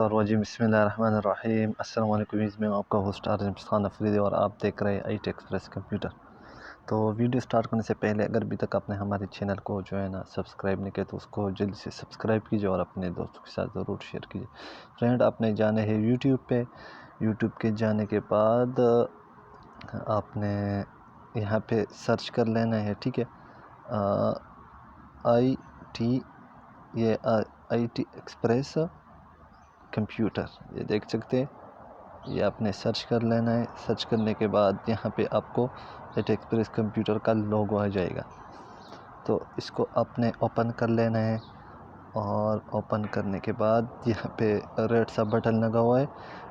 الرجیم بسم اللہ الرحمن الرحیم۔ السلام علیکم، میں آپ کا ہوسٹ آرزم خان افریدی اور آپ دیکھ رہے ہیں آئی ٹی ایکسپریس کمپیوٹر۔ تو ویڈیو سٹارٹ کرنے سے پہلے اگر ابھی تک آپ نے ہمارے چینل کو جو ہے نا سبسکرائب نہیں کیا تو اس کو جلدی سے سبسکرائب کیجیے اور اپنے دوستوں کے ساتھ ضرور شیئر کیجیے۔ فرینڈ، آپ نے جانا ہے یوٹیوب پہ۔ یوٹیوب کے جانے کے بعد آپ نے یہاں پہ سرچ کر لینا ہے، ٹھیک ہے، آئی ٹی ایکسپریس کمپیوٹر، یہ دیکھ سکتے ہیں، یہ آپ نے سرچ کر لینا ہے۔ سرچ کرنے کے بعد یہاں پہ آپ کو آئی ٹی ایکسپریس کمپیوٹر کا لوگو آ جائے گا، تو اس کو آپ نے اوپن کر لینا ہے۔ اور اوپن کرنے کے بعد یہاں پہ ریڈ سا بٹن لگا ہوا ہے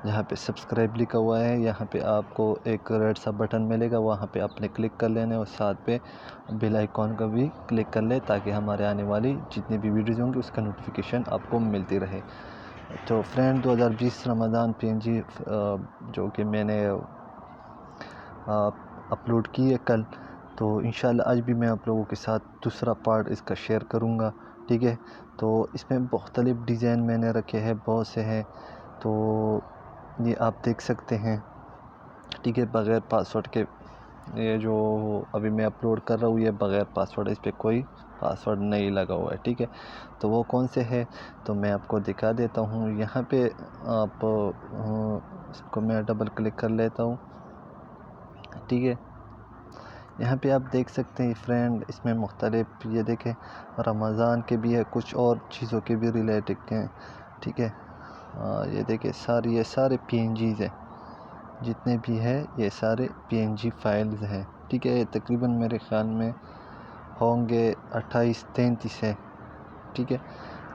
جہاں پہ سبسکرائب لکھا ہوا ہے، یہاں پہ آپ کو ایک ریڈ سا بٹن ملے گا، وہاں پہ آپ نے کلک کر لینا ہے اور ساتھ پہ بیل آئیکن کا بھی کلک کر لیں تاکہ ہمارے آنے والی جتنی بھی ویڈیوز ہوں گی اس کا نوٹیفیکیشن آپ کو ملتی رہے۔ تو فرینڈ، 2020 رمضان PNG جو کہ میں نے اپلوڈ کی ہے کل، تو انشاءاللہ آج بھی میں آپ لوگوں کے ساتھ دوسرا پارٹ اس کا شیئر کروں گا، ٹھیک ہے۔ تو اس میں مختلف ڈیزائن میں نے رکھے ہیں، بہت سے ہیں، تو یہ آپ دیکھ سکتے ہیں، ٹھیک ہے، بغیر پاسورڈ کے۔ یہ جو ابھی میں اپلوڈ کر رہا ہوں یہ بغیر پاسورڈ، اس پہ کوئی پاسورڈ نہیں لگا ہوا ہے، ٹھیک ہے۔ تو وہ کون سے ہے تو میں آپ کو دکھا دیتا ہوں۔ یہاں پہ آپ اس کو میں ڈبل کلک کر لیتا ہوں، ٹھیک ہے۔ یہاں پہ آپ دیکھ سکتے ہیں فرینڈ، اس میں مختلف، یہ دیکھیں، رمضان کے بھی ہے، کچھ اور چیزوں کے بھی ریلیٹڈ ہیں، ٹھیک ہے۔ یہ دیکھیں، یہ سارے PNGs ہیں، جتنے بھی ہے یہ سارے PNG فائلز ہیں، ٹھیک ہے۔ تقریباً میرے خیال میں ہوں گے 28-33 ہے، ٹھیک ہے۔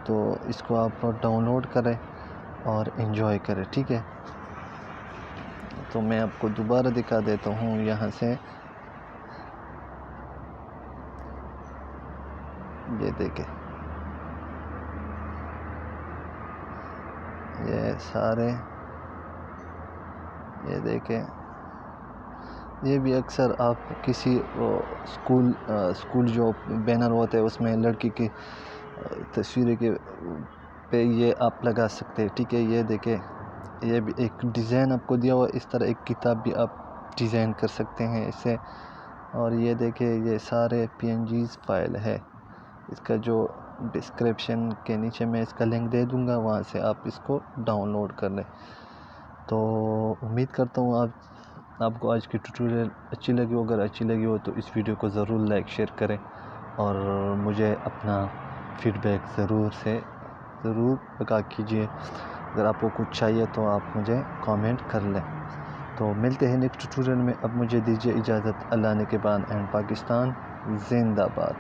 تو اس کو آپ ڈاؤن لوڈ کریں اور انجوائے کریں، ٹھیک ہے۔ تو میں آپ کو دوبارہ دکھا دیتا ہوں یہاں سے، یہ دیکھیں، یہ سارے، یہ دیکھیں، یہ بھی اکثر آپ کسی اسکول جو بینر ہوتے ہیں اس میں لڑکی کی تصویر کے پہ یہ آپ لگا سکتے ہیں، ٹھیک ہے۔ یہ دیکھیں، یہ بھی ایک ڈیزائن آپ کو دیا ہوا، اس طرح ایک کتاب بھی آپ ڈیزائن کر سکتے ہیں اس سے۔ اور یہ دیکھیں، یہ سارے PNGs فائل ہے، اس کا جو ڈسکرپشن کے نیچے میں اس کا لنک دے دوں گا، وہاں سے آپ اس کو ڈاؤن لوڈ کر لیں۔ تو امید کرتا ہوں آپ کو آج کی ٹیوٹوریل اچھی لگی ہو۔ اگر اچھی لگی ہو تو اس ویڈیو کو ضرور لائک شیئر کریں اور مجھے اپنا فیڈ بیک ضرور بتا کیجیے۔ اگر آپ کو کچھ چاہیے تو آپ مجھے کامنٹ کر لیں۔ تو ملتے ہیں نیکسٹ ٹیوٹوریل میں، اب مجھے دیجیے اجازت۔ اللہ نے کے بان اینڈ پاکستان زندہ باد۔